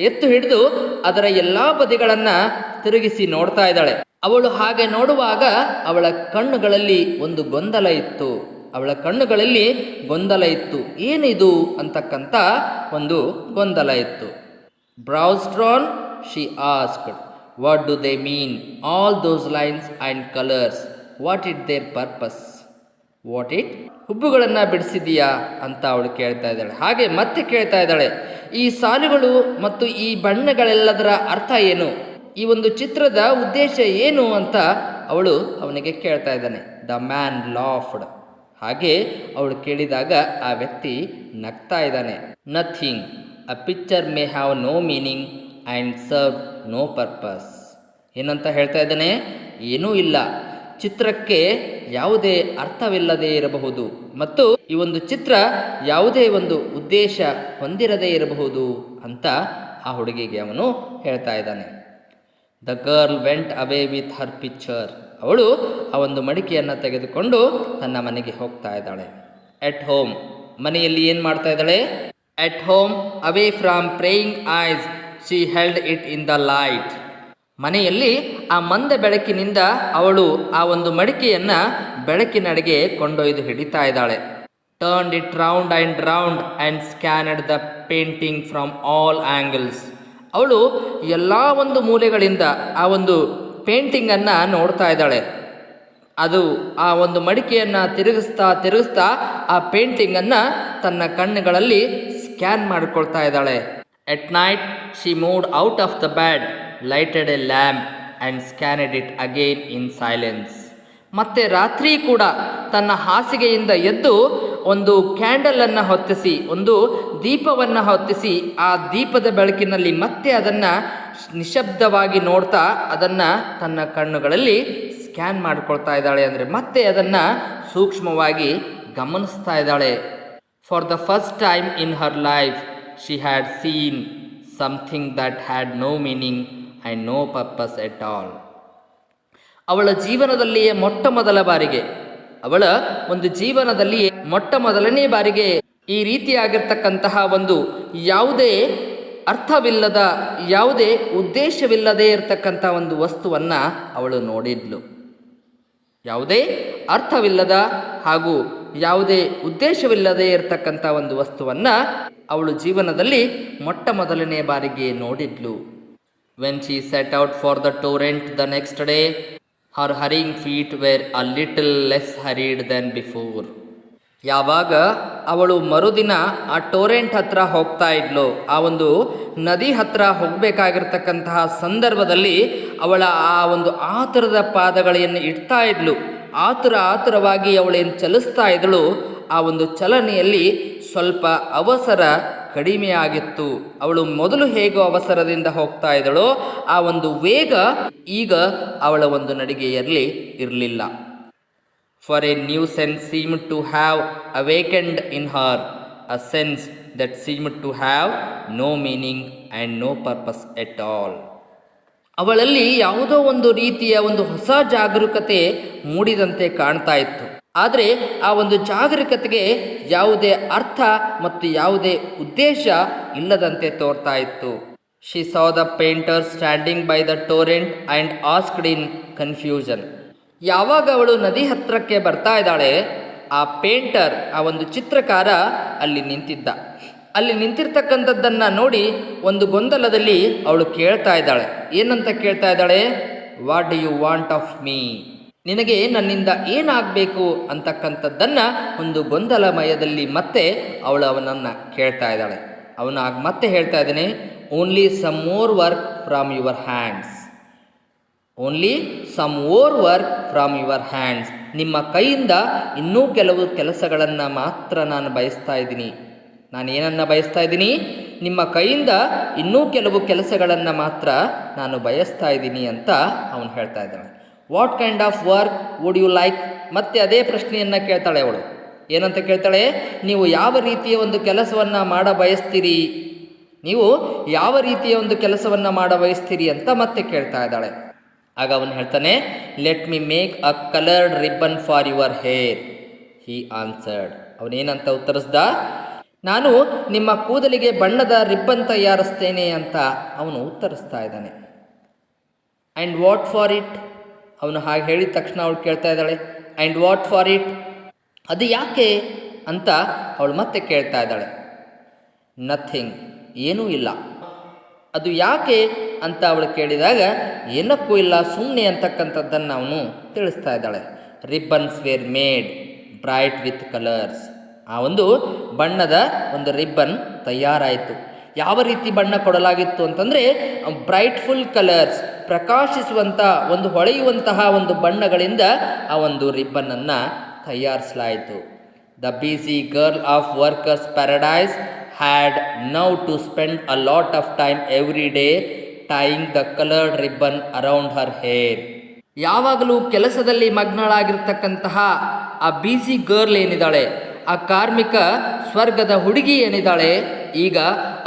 ಎತ್ತು ಹಿಡಿದು ಅದರ ಎಲ್ಲ ಬದಿಗಳನ್ನು ತಿರುಗಿಸಿ ನೋಡ್ತಾ ಇದ್ದಾಳೆ. ಅವಳು ಹಾಗೆ ನೋಡುವಾಗ ಅವಳ ಕಣ್ಣುಗಳಲ್ಲಿ ಒಂದು ಗೊಂದಲ ಇತ್ತು. ಏನಿದು ಅಂತಕ್ಕಂಥ ಒಂದು ಗೊಂದಲ ಇತ್ತು. Brows drawn, she asked, what do they mean, all those lines and colours, what it their purpose? What it? ಹುಬ್ಬುಗಳನ್ನು ಬಿಡಿಸಿದೀಯಾ ಅಂತ ಅವಳು ಕೇಳ್ತಾ ಇದ್ದಾಳೆ. ಹಾಗೆ ಮತ್ತೆ ಕೇಳ್ತಾ ಇದ್ದಾಳೆ, ಈ ಸಾಲುಗಳು ಮತ್ತು ಈ ಬಣ್ಣಗಳೆಲ್ಲದರ ಅರ್ಥ ಏನು, ಈ ಒಂದು ಚಿತ್ರದ ಉದ್ದೇಶ ಏನು ಅಂತ ಅವಳು ಅವನಿಗೆ ಕೇಳ್ತಾ ಇದ್ದಾನೆ. The man laughed. ಹಾಗೆ ಅವಳು ಕೇಳಿದಾಗ ಆ ವ್ಯಕ್ತಿ ನಗ್ತಾ ಇದ್ದಾನೆ. Nothing, a picture may have no meaning and serve no purpose. ಏನಂತ ಹೇಳ್ತಾ ಇದ್ದಾನೆ? ಏನೂ ಇಲ್ಲ, ಚಿತ್ರಕ್ಕೆ ಯಾವುದೇ ಅರ್ಥವಿಲ್ಲದೆ ಇರಬಹುದು ಮತ್ತು ಈ ಒಂದು ಚಿತ್ರ ಯಾವುದೇ ಒಂದು ಉದ್ದೇಶ ಹೊಂದಿರದೇ ಇರಬಹುದು ಅಂತ ಆ ಹುಡುಗಿಗೆ ಅವನು ಹೇಳ್ತಾ ಇದ್ದಾನೆ. The girl vent away with her picture. ಅವಳು ಆ ಒಂದು ಮಡಿಕೆಯನ್ನು ತೆಗೆದುಕೊಂಡು ತನ್ನ ಮನೆಗೆ ಹೋಗ್ತಾ ಇದ್ದಾಳೆ. ಎಟ್ ಹೋಮ್, ಮನೆಯಲ್ಲಿ ಏನು ಮಾಡ್ತಾ ಇದ್ದಾಳೆ? At home away from praying ice, she held it in the light. ಮನೆಯಲ್ಲಿ ಆ ಮಂದ ಬೆಳಕಿನಿಂದ ಅವಳು ಆ ಒಂದು ಮಡಿಕೆಯನ್ನು ಬೆಳಕಿನಡೆಗೆ ಕೊಂಡೊಯ್ದು ಹಿಡಿತಾ ಇದ್ದಾಳೆ. Turned it round and scanned the painting from all angles. ಅವಳು ಎಲ್ಲ ಒಂದು ಮೂಲೆಗಳಿಂದ ಆ ಒಂದು ಪೇಂಟಿಂಗನ್ನು ನೋಡ್ತಾ ಇದ್ದಾಳೆ. ಅದು ಆ ಒಂದು ಮಡಿಕೆಯನ್ನು ತಿರುಗಿಸ್ತಾ ಆ ಪೇಂಟಿಂಗನ್ನು ತನ್ನ ಕಣ್ಣುಗಳಲ್ಲಿ ಸ್ಕ್ಯಾನ್ ಮಾಡಿಕೊಳ್ತಾ ಇದ್ದಾಳೆ. At night she moved out of the bed, lighted a lamp and scanned it again in silence. ಮತ್ತು ರಾತ್ರಿ ಕೂಡ ತನ್ನ ಹಾಸಿಗೆಯಿಂದ ಎದ್ದು ಒಂದು ಕ್ಯಾಂಡಲನ್ನು ಹೊತ್ತಿಸಿ, ಒಂದು ದೀಪವನ್ನು ಹೊತ್ತಿಸಿ, ಆ ದೀಪದ ಬೆಳಕಿನಲ್ಲಿ ಮತ್ತೆ ಅದನ್ನು ನಿಶಬ್ದವಾಗಿ ನೋಡ್ತಾ ಅದನ್ನು ತನ್ನ ಕಣ್ಣುಗಳಲ್ಲಿ ಸ್ಕ್ಯಾನ್ ಮಾಡಿಕೊಳ್ತಾ ಇದ್ದಾಳೆ. ಅಂದರೆ ಮತ್ತೆ ಅದನ್ನು ಸೂಕ್ಷ್ಮವಾಗಿ ಗಮನಿಸ್ತಾ ಇದ್ದಾಳೆ. For the first time in her life she had seen something that had no meaning and no purpose at all. ಅವಳ ಜೀವನದಲ್ಲಿಯೇ ಮೊಟ್ಟ ಮೊದಲನೇ ಬಾರಿಗೆ ಈ ರೀತಿಯಾಗಿರ್ತಕ್ಕಂತಹ ಒಂದು ಯಾವುದೇ ಅರ್ಥವಿಲ್ಲದ, ಯಾವುದೇ ಉದ್ದೇಶವಿಲ್ಲದೆ ಇರತಕ್ಕಂಥ ಒಂದು ವಸ್ತುವನ್ನು ಅವಳು ನೋಡಿದ್ಲು. ಯಾವುದೇ ಅರ್ಥವಿಲ್ಲದ ಹಾಗೂ ಯಾವುದೇ ಉದ್ದೇಶವಿಲ್ಲದೆ ಇರತಕ್ಕಂಥ ಒಂದು ವಸ್ತುವನ್ನು ಅವಳು ಜೀವನದಲ್ಲಿ ಮೊದಲನೇ ಬಾರಿಗೆ ನೋಡಿದ್ಲು. When she set out for the torrent the next day, her hurrying feet were a little less hurried than before. ಯಾವಾಗ ಅವಳು ಮರುದಿನ ಆ ಟೋರೆಂಟ್ ಹತ್ರ ಹೋಗ್ತಾ ಇದ್ಲು, ಆ ಒಂದು ನದಿ ಹತ್ರ ಹೋಗಬೇಕಾಗಿರ್ತಕ್ಕಂತಹ ಸಂದರ್ಭದಲ್ಲಿ ಅವಳ ಆ ಒಂದು ಆತುರದ ಪಾದಗಳನ್ನು ಇಡ್ತಾ ಇದ್ಲು. ಆತುರವಾಗಿ ಅವಳೇನು ಚಲಿಸ್ತಾ ಇದ್ದಳು, ಆ ಒಂದು ಚಲನೆಯಲ್ಲಿ ಸ್ವಲ್ಪ ಅವಸರ ಕಡಿಮೆಯಾಗಿತ್ತು. ಅವಳು ಮೊದಲು ಹೇಗೋ ಅವಸರದಿಂದ ಹೋಗ್ತಾ ಇದ್ದಳೋ ಆ ಒಂದು ವೇಗ ಈಗ ಅವಳ ಒಂದು ನಡಿಗೆಯಲ್ಲಿ ಇರಲಿಲ್ಲ. For a new sense seemed to have awakened in her, a sense that seemed to have no meaning and no purpose at all. ಅವಳಲ್ಲಿ ಯಾವುದೋ ಒಂದು ರೀತಿಯ ಒಂದು ಹೊಸ ಜಾಗರೂಕತೆ ಮೂಡಿದಂತೆ ಕಾಣ್ತಾ ಇತ್ತು. ಆದರೆ ಆ ಒಂದು ಜಾಗರೂಕತೆಗೆ ಯಾವುದೇ ಅರ್ಥ ಮತ್ತು ಯಾವುದೇ ಉದ್ದೇಶ ಇಲ್ಲದಂತೆ ತೋರ್ತಾ ಇತ್ತು. She saw the painter standing by the torrent and asked in confusion. ಯಾವಾಗ ಅವಳು ನದಿ ಹತ್ತಿರಕ್ಕೆ ಬರ್ತಾ ಇದ್ದಾಳೆ, ಆ ಪೇಂಟರ್, ಆ ಒಂದು ಚಿತ್ರಕಾರ ಅಲ್ಲಿ ನಿಂತಿದ್ದ. ಅಲ್ಲಿ ನಿಂತಿರ್ತಕ್ಕಂಥದ್ದನ್ನು ನೋಡಿ ಒಂದು ಗೊಂದಲದಲ್ಲಿ ಅವಳು ಕೇಳ್ತಾ ಇದ್ದಾಳೆ. ಏನಂತ ಕೇಳ್ತಾ ಇದ್ದಾಳೆ? What do you want of me? ನಿನಗೆ ನನ್ನಿಂದ ಏನಾಗಬೇಕು ಅಂತಕ್ಕಂಥದ್ದನ್ನು ಒಂದು ಗೊಂದಲಮಯದಲ್ಲಿ ಮತ್ತೆ ಅವಳು ಅವನನ್ನು ಕೇಳ್ತಾ ಇದ್ದಾಳೆ. ಅವನಾಗ ಮತ್ತೆ ಹೇಳ್ತಾ ಇದ್ದಾನೆ, only some more work from your hands. Only some more work from your hands. ನಿಮ್ಮ ಕೈಯಿಂದ ಇನ್ನೂ ಕೆಲವು ಕೆಲಸಗಳನ್ನು ಮಾತ್ರ ನಾನು ಬಯಸ್ತಾ ಇದ್ದೀನಿ. ನಾನು ಏನನ್ನು ಬಯಸ್ತಾ ಇದ್ದೀನಿ? ನಿಮ್ಮ ಕೈಯಿಂದ ಇನ್ನೂ ಕೆಲವು ಕೆಲಸಗಳನ್ನು ಮಾತ್ರ ನಾನು ಬಯಸ್ತಾ ಇದ್ದೀನಿ ಅಂತ ಅವನು ಹೇಳ್ತಾ ಇದ್ದಾನೆ. What kind of work would you like? ಮತ್ತೆ ಅದೇ ಪ್ರಶ್ನೆಯನ್ನು ಕೇಳ್ತಾಳೆ ಅವಳು. ಏನಂತ ಕೇಳ್ತಾಳೆ? ನೀವು ಯಾವ ರೀತಿಯ ಒಂದು ಕೆಲಸವನ್ನು ಮಾಡ ಬಯಸ್ತೀರಿ? ನೀವು ಯಾವ ರೀತಿಯ ಒಂದು ಕೆಲಸವನ್ನು ಮಾಡ ಬಯಸ್ತೀರಿ ಅಂತ ಮತ್ತೆ ಕೇಳ್ತಾ ಇದ್ದಾಳೆ. ಆಗ ಅವನು ಹೇಳ್ತಾನೆ, let me make a coloured ribbon for your hair. He answered. ಅವನೇನಂತ ಉತ್ತರಿಸ್ದ? ನಾನು ನಿಮ್ಮ ಕೂದಲಿಗೆ ಬಣ್ಣದ ರಿಬ್ಬನ್ ತಯಾರಿಸ್ತೇನೆ ಅಂತ ಅವನು ಉತ್ತರಿಸ್ತಾ ಇದ್ದಾನೆ. And what for it? ಅವನು ಹಾಗೆ ಹೇಳಿದ ತಕ್ಷಣ ಅವಳು ಕೇಳ್ತಾ ಇದ್ದಾಳೆ, ಆ್ಯಂಡ್ ವಾಟ್ ಫಾರ್ ಇಟ್? ಅದು ಯಾಕೆ ಅಂತ ಅವಳು ಮತ್ತೆ ಕೇಳ್ತಾ ಇದ್ದಾಳೆ. ನಥಿಂಗ್, ಏನೂ ಇಲ್ಲ. ಅದು ಯಾಕೆ ಅಂತ ಅವಳು ಕೇಳಿದಾಗ ಏನಕ್ಕೂ ಇಲ್ಲ, ಸುಮ್ಮನೆ ಅಂತಕ್ಕಂಥದ್ದನ್ನು ಅವನು ತಿಳಿಸ್ತಾ ಇದ್ದಾಳೆ. Ribbons were made bright with colours. ಆ ಒಂದು ಬಣ್ಣದ ಒಂದು ರಿಬ್ಬನ್ ತಯಾರಾಯಿತು. ಯಾವ ರೀತಿ ಬಣ್ಣ ಕೊಡಲಾಗಿತ್ತು ಅಂತಂದರೆ ಬ್ರೈಟ್ಫುಲ್ ಕಲರ್ಸ್, ಪ್ರಕಾಶಿಸುವಂಥ ಒಂದು ಹೊಳೆಯುವಂತಹ ಒಂದು ಬಣ್ಣಗಳಿಂದ ಆ ಒಂದು ರಿಬ್ಬನನ್ನು ತಯಾರಿಸಲಾಯಿತು. The busy girl of workers paradise had now to spend a lot of time every day tying the colored ribbon around her hair. ಯಾವಾಗಲೂ ಕೆಲಸದಲ್ಲಿ ಮಗ್ನಳಾಗಿರ್ತಕ್ಕಂತಹ ಆ ಬಿಸಿ ಗರ್ಲ್ ಏನಿದ್ದಾಳೆ, ಆ ಕಾರ್ಮಿಕ ಸ್ವರ್ಗದ ಹುಡುಗಿ ಏನಿದ್ದಾಳೆ, ಈಗ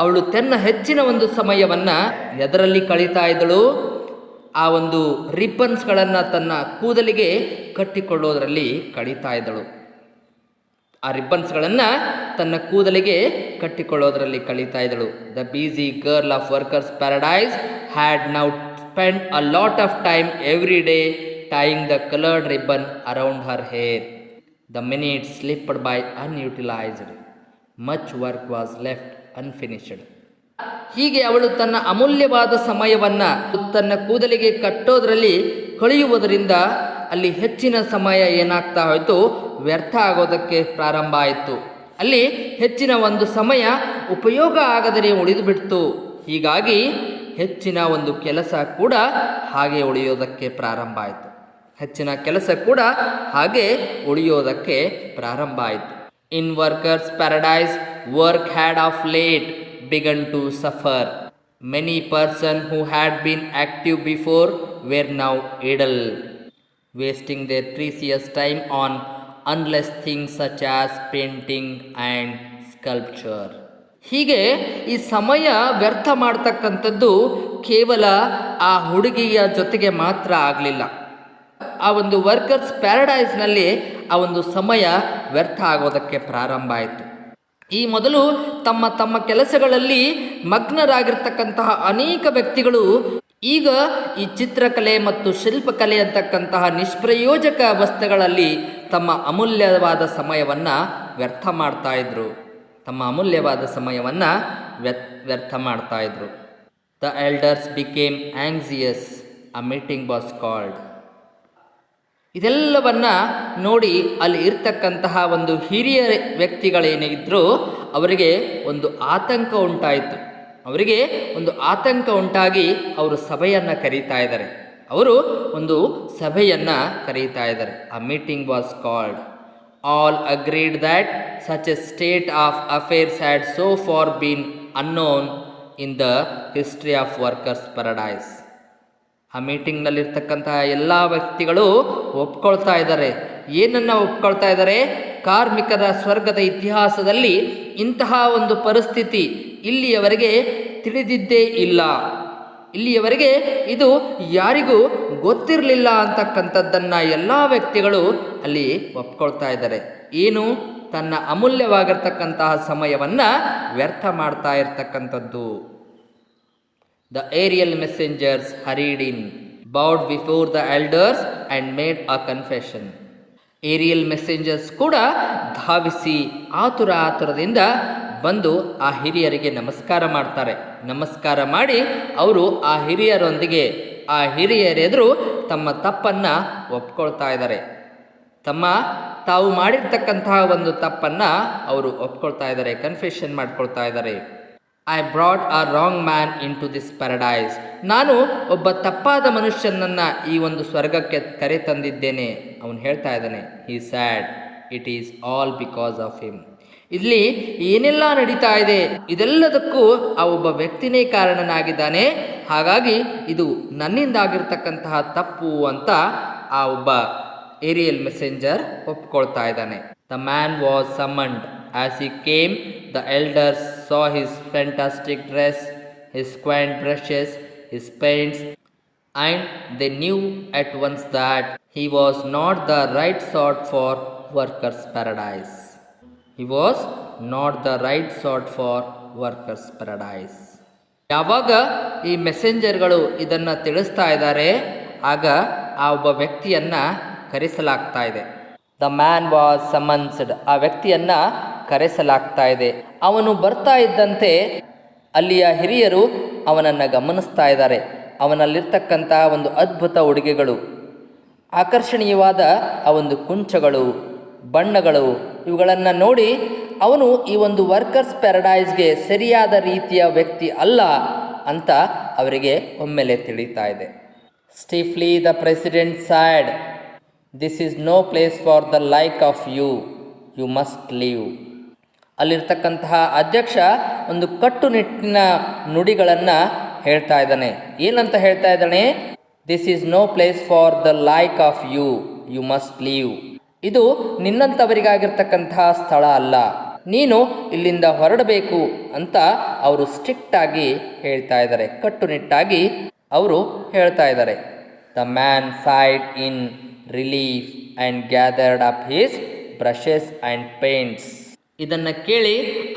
ಅವಳು ತನ್ನ ಹೆಚ್ಚಿನ ಒಂದು ಸಮಯವನ್ನು ಎದರಲ್ಲಿ ಕಳೀತಾ ಇದ್ದಳು? ಆ ಒಂದು ರಿಬ್ಬನ್ಸ್ಗಳನ್ನು ತನ್ನ ಕೂದಲಿಗೆ ಕಟ್ಟಿಕೊಳ್ಳೋದರಲ್ಲಿ ಕಳೀತಾ ಇದ್ದಳು. ಆ ರಿಬ್ಬನ್ಸ್ಗಳನ್ನು ತನ್ನ ಕೂದಲಿಗೆ ಕಟ್ಟಿಕೊಳ್ಳೋದರಲ್ಲಿ ಕಳೀತಾ ಇದ್ದಳು. The busy girl of workers paradise had now spend a lot of time every day tying the coloured ribbon around Har hair. The minutes slipped by unutilised. Much work was left unfinished. ಹೀಗೆ ಅವಳು ತನ್ನ ಅಮೂಲ್ಯವಾದ ಸಮಯವನ್ನು ತನ್ನ ಕೂದಲಿಗೆ ಕಟ್ಟೋದರಲ್ಲಿ ಕಳೆಯುವುದರಿಂದ ಅಲ್ಲಿ ಹೆಚ್ಚಿನ ಸಮಯ ಏನಾಗ್ತಾ ಹೋಯಿತು? ವ್ಯರ್ಥ ಆಗೋದಕ್ಕೆ ಪ್ರಾರಂಭ ಆಯಿತು. ಅಲ್ಲಿ ಹೆಚ್ಚಿನ ಒಂದು ಸಮಯ ಉಪಯೋಗ ಆಗದೇ ಉಳಿದು ಬಿಡ್ತು. ಹೀಗಾಗಿ ಹೆಚ್ಚಿನ ಒಂದು ಕೆಲಸ ಕೂಡ ಹಾಗೆ ಉಳಿಯೋದಕ್ಕೆ ಪ್ರಾರಂಭ ಆಯಿತು. ಹೆಚ್ಚಿನ ಕೆಲಸ ಕೂಡ ಹಾಗೆ ಉಳಿಯೋದಕ್ಕೆ ಪ್ರಾರಂಭ ಆಯಿತು. In workers paradise work had of late begun to suffer. Many person who had been active before were now idle, wasting their precious time on unless things such as painting and sculpture. ಹೀಗೆ ಈ ಸಮಯ ವ್ಯರ್ಥ ಮಾಡ್ತಕ್ಕಂಥದ್ದು ಕೇವಲ ಆ ಹುಡುಗಿಯ ಜೊತೆಗೆ ಮಾತ್ರ ಆಗಲಿಲ್ಲ. ಆ ಒಂದು ವರ್ಕರ್ಸ್ ಪ್ಯಾರಡೈಸ್ನಲ್ಲಿ ಆ ಒಂದು ಸಮಯ ವ್ಯರ್ಥ ಆಗೋದಕ್ಕೆ ಪ್ರಾರಂಭ ಆಯಿತು. ಈ ಮೊದಲು ತಮ್ಮ ತಮ್ಮ ಕೆಲಸಗಳಲ್ಲಿ ಮಗ್ನರಾಗಿರ್ತಕ್ಕಂತಹ ಅನೇಕ ವ್ಯಕ್ತಿಗಳು ಈಗ ಈ ಚಿತ್ರಕಲೆ ಮತ್ತು ಶಿಲ್ಪಕಲೆ ಅಂತಕ್ಕಂತಹ ನಿಷ್ಪ್ರಯೋಜಕ ವಸ್ತುಗಳಲ್ಲಿ ತಮ್ಮ ಅಮೂಲ್ಯವಾದ ಸಮಯವನ್ನು ವ್ಯರ್ಥ ಮಾಡ್ತಾಯಿದ್ರು. ವ್ಯರ್ಥ ಮಾಡ್ತಾಯಿದ್ರು. The elders became anxious. A meeting was called. ಇದೆಲ್ಲವನ್ನ ನೋಡಿ ಅಲ್ಲಿ ಇರ್ತಕ್ಕಂತಹ ಒಂದು ಹಿರಿಯ ವ್ಯಕ್ತಿಗಳೇನಿದ್ರು ಅವರಿಗೆ ಒಂದು ಆತಂಕ ಉಂಟಾಗಿ ಅವರು ಸಭೆಯನ್ನು ಕರೀತಾ ಇದ್ದಾರೆ. A meeting was called. All agreed that such a state of affairs had so far been unknown in the history of workers paradise. ಆ ಮೀಟಿಂಗ್ನಲ್ಲಿರ್ತಕ್ಕಂತಹ ಎಲ್ಲ ವ್ಯಕ್ತಿಗಳು ಒಪ್ಕೊಳ್ತಾ ಇದ್ದಾರೆ. ಏನನ್ನು ಒಪ್ಕೊಳ್ತಾ ಇದ್ದಾರೆ? ಕಾರ್ಮಿಕರ ಸ್ವರ್ಗದ ಇತಿಹಾಸದಲ್ಲಿ ಇಂತಹ ಒಂದು ಪರಿಸ್ಥಿತಿ ಇಲ್ಲಿಯವರೆಗೆ ತಿಳಿದಿದ್ದೇ ಇಲ್ಲ, ಇಲ್ಲಿಯವರೆಗೆ ಇದು ಯಾರಿಗೂ ಗೊತ್ತಿರಲಿಲ್ಲ ಅಂತಕ್ಕಂಥದ್ದನ್ನು ಎಲ್ಲ ವ್ಯಕ್ತಿಗಳು ಅಲ್ಲಿ ಒಪ್ಕೊಳ್ತಾ ಇದ್ದಾರೆ. ಏನು? ತನ್ನ ಅಮೂಲ್ಯವಾಗಿರ್ತಕ್ಕಂತಹ ಸಮಯವನ್ನು ವ್ಯರ್ಥ ಮಾಡ್ತಾ ಇರ್ತಕ್ಕಂಥದ್ದು. The aerial messengers hurried in, bowed before the elders and made a confession. Aerial messengers ಕೂಡ ಧಾವಿಸಿ ಆತುರದಿಂದ ಬಂದು ಆ ಹಿರಿಯರಿಗೆ ನಮಸ್ಕಾರ ಮಾಡ್ತಾರೆ. ನಮಸ್ಕಾರ ಮಾಡಿ ಅವರು ಆ ಹಿರಿಯರೆದುರು ತಮ್ಮ ತಪ್ಪನ್ನು ಒಪ್ಕೊಳ್ತಾ ಇದ್ದಾರೆ. ತಾವು ಮಾಡಿರ್ತಕ್ಕಂತಹ ಒಂದು ತಪ್ಪನ್ನು ಅವರು ಒಪ್ಕೊಳ್ತಾ ಇದ್ದಾರೆ, ಕನ್ಫೆಷನ್ ಮಾಡ್ಕೊಳ್ತಾ ಇದ್ದಾರೆ. I brought a wrong man into this paradise. ನಾನು ಒಬ್ಬ ತಪ್ಪಾದ ಮನುಷ್ಯನನ್ನು ಈ ಒಂದು ಸ್ವರ್ಗಕ್ಕೆ ಕರೆ ತಂದಿದ್ದೇನೆ. ಅವನು ಹೇಳ್ತಾ ಇದ್ದಾನೆ, he said, it is all because of him. ಇಲ್ಲಿ ಏನೆಲ್ಲ ನಡೀತಾ ಇದೆ ಇದೆಲ್ಲದಕ್ಕೂ ಆ ಒಬ್ಬ ವ್ಯಕ್ತಿನೇ ಕಾರಣನಾಗಿದ್ದಾನೆ. ಹಾಗಾಗಿ ಇದು ನನ್ನಿಂದಾಗಿರ್ತಕ್ಕಂತಹ ತಪ್ಪು ಅಂತ ಆ ಒಬ್ಬ ಏರಿಯಲ್ ಮೆಸೆಂಜರ್ ಒಪ್ಕೊಳ್ತಾ ಇದ್ದಾನೆ. The man was summoned. As he came, the elders saw his fantastic dress, his quaint brushes, his paints, and they knew at once that he was not the right sort for workers' paradise. ಯಾವಾಗ ಈ ಮೆಸೆಂಜರ್ಗಳು ಇದನ್ನು ತಿಳಿಸ್ತಾ ಇದ್ದಾರೆ, ಆಗ ಆ ಒಬ್ಬ ವ್ಯಕ್ತಿಯನ್ನು ಕರೆಸಲಾಗ್ತಾ ಇದೆ. The man was summonsed. ಆ ವ್ಯಕ್ತಿಯನ್ನು ಕರೆಸಲಾಗ್ತಾ ಇದೆ. ಅವನು ಬರ್ತಾ ಇದ್ದಂತೆ ಅಲ್ಲಿಯ ಹಿರಿಯರು ಅವನನ್ನು ಗಮನಿಸ್ತಾ ಇದ್ದಾರೆ. ಅವನಲ್ಲಿರ್ತಕ್ಕಂತಹ ಒಂದು ಅದ್ಭುತ ಉಡುಗೆಗಳು, ಆಕರ್ಷಣೀಯವಾದ ಆ ಒಂದು ಕುಂಚಗಳು, ಬಣ್ಣಗಳು, ಇವುಗಳನ್ನು ನೋಡಿ ಅವನು ಈ ಒಂದು ವರ್ಕರ್ಸ್ ಪ್ಯಾರಡೈಸ್ಗೆ ಸರಿಯಾದ ರೀತಿಯ ವ್ಯಕ್ತಿ ಅಲ್ಲ ಅಂತ ಅವರಿಗೆ ಒಮ್ಮೆಲೆ ತಿಳಿತಾ ಇದೆ. Stiffly the president said, this is no place for the like of you, you must leave. ಅಲ್ಲಿರ್ತಕ್ಕಂತಹ ಅಧ್ಯಕ್ಷ ಒಂದು ಕಟ್ಟುನಿಟ್ಟಿನ ನುಡಿಗಳನ್ನು ಹೇಳ್ತಾ ಇದ್ದಾನೆ. ಏನಂತ ಹೇಳ್ತಾ ಇದ್ದಾನೆ? This is no place for the like of you, you must leave. ಇದು ನಿನ್ನಂಥವರಿಗಾಗಿರ್ತಕ್ಕಂತಹ ಸ್ಥಳ ಅಲ್ಲ, ನೀನು ಇಲ್ಲಿಂದ ಹೊರಡಬೇಕು ಅಂತ ಅವರು ಸ್ಟ್ರಿಕ್ಟ್ ಆಗಿ ಹೇಳ್ತಾ ಇದ್ದಾರೆ, ಕಟ್ಟುನಿಟ್ಟಾಗಿ ಅವರು ಹೇಳ್ತಾ ಇದ್ದಾರೆ. The man side in relief and gathered up his brushes and paints. ಇದನ್ನು ಕೇಳಿ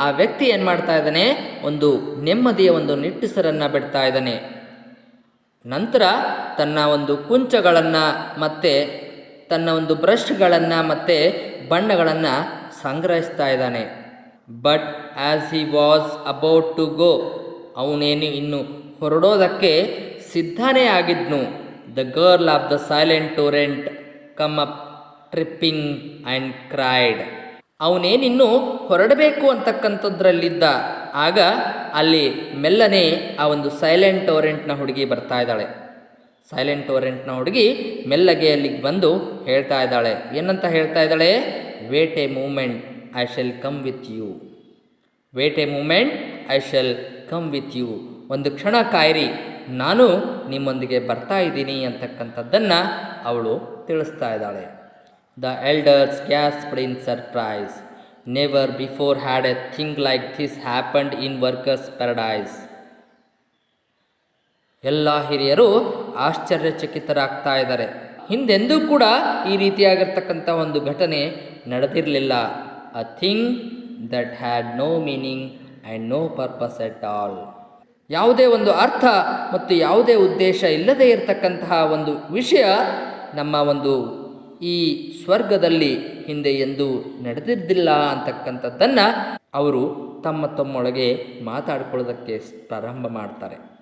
ಆ ವ್ಯಕ್ತಿ ಏನು ಮಾಡ್ತಾ ಇದ್ದಾನೆ? ಒಂದು ನೆಮ್ಮದಿಯ ಒಂದು ನಿಟ್ಟುಸಿರನ್ನು ಬಿಡ್ತಾ ಇದ್ದಾನೆ. ನಂತರ ತನ್ನ ಒಂದು ಕುಂಚಗಳನ್ನು ಮತ್ತು ತನ್ನ ಒಂದು ಬ್ರಷ್ಗಳನ್ನು ಮತ್ತು ಬಣ್ಣಗಳನ್ನು ಸಂಗ್ರಹಿಸ್ತಾ ಇದ್ದಾನೆ. But as he was about to go, ಅವನೇನು ಇನ್ನು ಹೊರಡೋದಕ್ಕೆ ಸಿದ್ಧನೇ ಆಗಿದ್ನು. The girl of the silent torrent come up tripping and cried. ಅವನೇನಿನ್ನೂ ಹೊರಡಬೇಕು ಅಂತಕ್ಕಂಥದ್ರಲ್ಲಿದ್ದ, ಆಗ ಅಲ್ಲಿ ಮೆಲ್ಲನೆ ಆ ಒಂದು ಸೈಲೆಂಟ್ ಟೊರೆಂಟ್ನ ಹುಡುಗಿ ಬರ್ತಾ ಇದ್ದಾಳೆ. ಸೈಲೆಂಟ್ ಓರೆಂಟ್ನ ಹುಡುಗಿ ಮೆಲ್ಲಗೆ ಅಲ್ಲಿಗೆ ಬಂದು ಹೇಳ್ತಾ ಇದ್ದಾಳೆ. ಏನಂತ ಹೇಳ್ತಾ ಇದ್ದಾಳೆ? Wait a moment, I shall come with you. Wait a moment, I shall come with you. ಒಂದು ಕ್ಷಣ ಕಾಯಿರಿ, ನಾನು ನಿಮ್ಮೊಂದಿಗೆ ಬರ್ತಾ ಇದ್ದೀನಿ ಅಂತಕ್ಕಂಥದ್ದನ್ನು ಅವಳು ತಿಳಿಸ್ತಾ ಇದ್ದಾಳೆ. The elders gasped in surprise. Never before had a thing like this happened in workers paradise. ಎಲ್ಲ ಹಿರಿಯರು ಆಶ್ಚರ್ಯಚಕಿತರಾಗ್ತಾ ಇದ್ದಾರೆ. ಹಿಂದೆಂದೂ ಕೂಡ ಈ ರೀತಿಯಾಗಿರ್ತಕ್ಕಂಥ ಒಂದು ಘಟನೆ ನಡೆದಿರಲಿಲ್ಲ. A thing that had no meaning and no purpose at all. ಯಾವುದೇ ಒಂದು ಅರ್ಥ ಮತ್ತು ಯಾವುದೇ ಉದ್ದೇಶ ಇಲ್ಲದೆ ಇರತಕ್ಕಂತಹ ಒಂದು ವಿಷಯ ನಮ್ಮ ಒಂದು ಈ ಸ್ವರ್ಗದಲ್ಲಿ ಹಿಂದೆ ಎಂದೂ ನಡೆದಿದ್ದಿಲ್ಲ ಅಂತಕ್ಕಂಥದ್ದನ್ನು ಅವರು ತಮ್ಮೊಳಗೆ ಮಾತಾಡ್ಕೊಳ್ಳೋದಕ್ಕೆ ಪ್ರಾರಂಭ ಮಾಡ್ತಾರೆ.